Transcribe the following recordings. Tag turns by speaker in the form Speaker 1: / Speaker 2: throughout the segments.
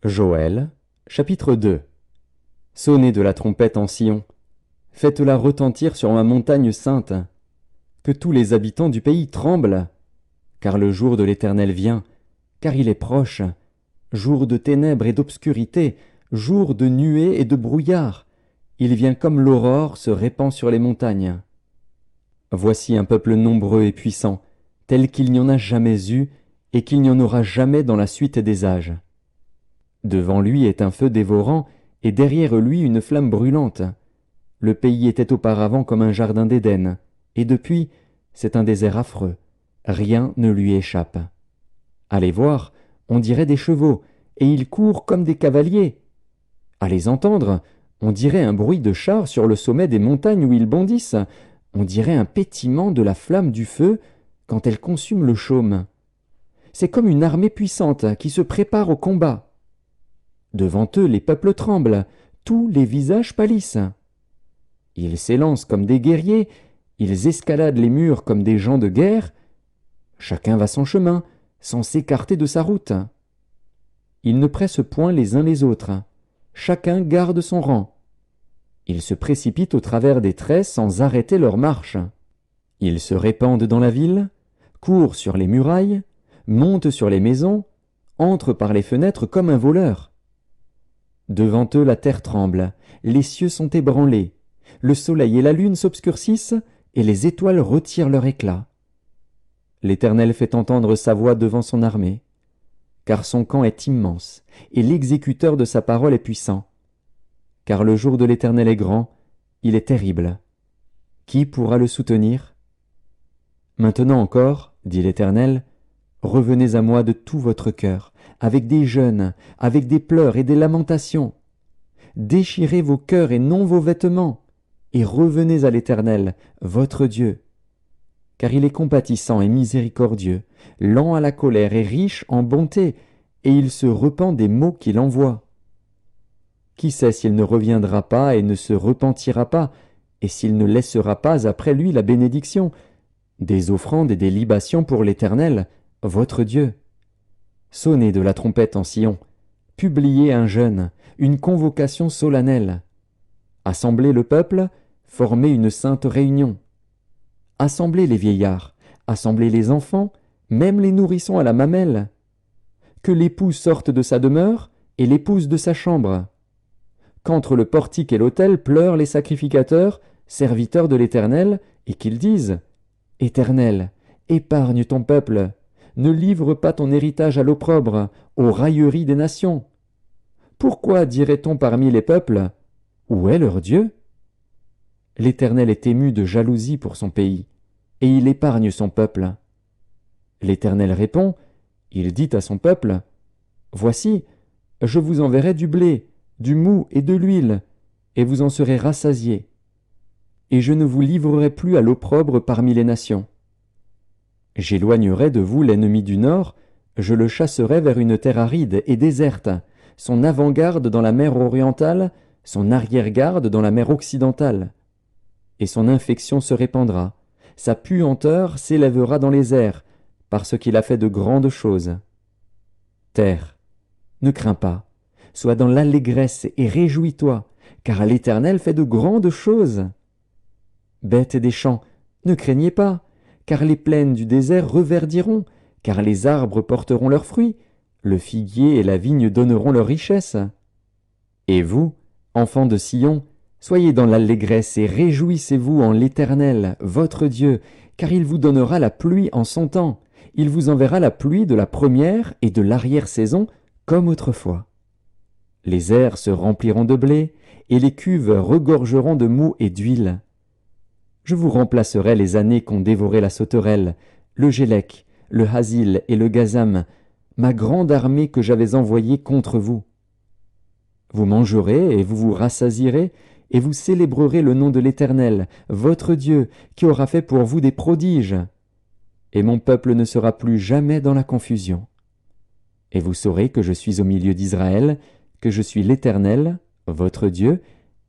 Speaker 1: Joël, chapitre 2. Sonnez de la trompette en Sion, faites-la retentir sur ma montagne sainte. Que tous les habitants du pays tremblent, car le jour de l'Éternel vient, car il est proche. Jour de ténèbres et d'obscurité, jour de nuées et de brouillard. Il vient comme l'aurore se répand sur les montagnes. Voici un peuple nombreux et puissant, tel qu'il n'y en a jamais eu et qu'il n'y en aura jamais dans la suite des âges. Devant lui est un feu dévorant, et derrière lui une flamme brûlante. Le pays était auparavant comme un jardin d'Éden, et depuis, c'est un désert affreux. Rien ne lui échappe. À les voir, on dirait des chevaux, et ils courent comme des cavaliers. À les entendre, on dirait un bruit de chars sur le sommet des montagnes où ils bondissent. On dirait un pétillement de la flamme du feu quand elle consume le chaume. C'est comme une armée puissante qui se prépare au combat. Devant eux, les peuples tremblent, tous les visages pâlissent. Ils s'élancent comme des guerriers, ils escaladent les murs comme des gens de guerre. Chacun va son chemin, sans s'écarter de sa route. Ils ne pressent point les uns les autres, chacun garde son rang. Ils se précipitent au travers des traits sans arrêter leur marche. Ils se répandent dans la ville, courent sur les murailles, montent sur les maisons, entrent par les fenêtres comme un voleur. Devant eux la terre tremble, les cieux sont ébranlés, le soleil et la lune s'obscurcissent, et les étoiles retirent leur éclat. L'Éternel fait entendre sa voix devant son armée, car son camp est immense, et l'exécuteur de sa parole est puissant. Car le jour de l'Éternel est grand, il est terrible. Qui pourra le soutenir? Maintenant encore, dit l'Éternel, revenez à moi de tout votre cœur, avec des jeûnes, avec des pleurs et des lamentations. Déchirez vos cœurs et non vos vêtements, et revenez à l'Éternel, votre Dieu. Car il est compatissant et miséricordieux, lent à la colère et riche en bonté, et il se repent des maux qu'il envoie. Qui sait s'il ne reviendra pas et ne se repentira pas, et s'il ne laissera pas après lui la bénédiction, des offrandes et des libations pour l'Éternel, votre Dieu. Sonnez de la trompette en Sion, publiez un jeûne, une convocation solennelle. Assemblez le peuple, formez une sainte réunion. Assemblez les vieillards, assemblez les enfants, même les nourrissons à la mamelle. Que l'époux sorte de sa demeure et l'épouse de sa chambre. Qu'entre le portique et l'autel pleurent les sacrificateurs, serviteurs de l'Éternel, et qu'ils disent « Éternel, épargne ton peuple, ne livre pas ton héritage à l'opprobre, aux railleries des nations. Pourquoi dirait-on parmi les peuples, où est leur Dieu? L'Éternel est ému de jalousie pour son pays, et il épargne son peuple. L'Éternel répond, il dit à son peuple, Voici, je vous enverrai du blé, du mou et de l'huile, et vous en serez rassasiés. Et je ne vous livrerai plus à l'opprobre parmi les nations. J'éloignerai de vous l'ennemi du nord, je le chasserai vers une terre aride et déserte, son avant-garde dans la mer orientale, son arrière-garde dans la mer occidentale. Et son infection se répandra, sa puanteur s'élèvera dans les airs, parce qu'il a fait de grandes choses. Terre, ne crains pas, sois dans l'allégresse et réjouis-toi, car l'Éternel fait de grandes choses. Bêtes des champs, ne craignez pas, car les plaines du désert reverdiront, car les arbres porteront leurs fruits, le figuier et la vigne donneront leur richesse. Et vous, enfants de Sion, soyez dans l'allégresse et réjouissez-vous en l'Éternel, votre Dieu, car il vous donnera la pluie en son temps, il vous enverra la pluie de la première et de l'arrière-saison, comme autrefois. Les airs se rempliront de blé, et les cuves regorgeront de mou et d'huile. Je vous remplacerai les années qu'ont dévoré la sauterelle, le gélec, le hasil et le gazam, ma grande armée que j'avais envoyée contre vous. Vous mangerez et vous vous rassasierez, et vous célébrerez le nom de l'Éternel, votre Dieu, qui aura fait pour vous des prodiges. Et mon peuple ne sera plus jamais dans la confusion. Et vous saurez que je suis au milieu d'Israël, que je suis l'Éternel, votre Dieu,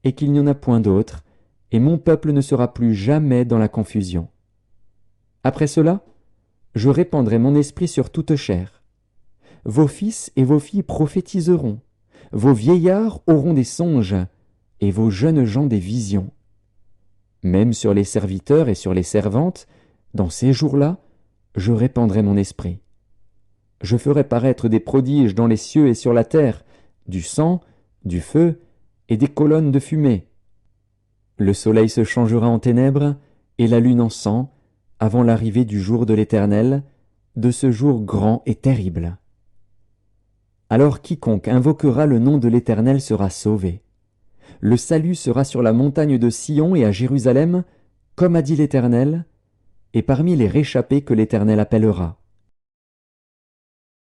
Speaker 1: et qu'il n'y en a point d'autre, et mon peuple ne sera plus jamais dans la confusion. Après cela, je répandrai mon esprit sur toute chair. vos fils et vos filles prophétiseront, vos vieillards auront des songes, et vos jeunes gens des visions. Même sur les serviteurs et sur les servantes, dans ces jours-là, je répandrai mon esprit. Je ferai paraître des prodiges dans les cieux et sur la terre, du sang, du feu et des colonnes de fumée. Le soleil se changera en ténèbres et la lune en sang, avant l'arrivée du jour de l'Éternel, de ce jour grand et terrible. Alors quiconque invoquera le nom de l'Éternel sera sauvé. Le salut sera sur la montagne de Sion et à Jérusalem, comme a dit l'Éternel, et parmi les réchappés que l'Éternel appellera.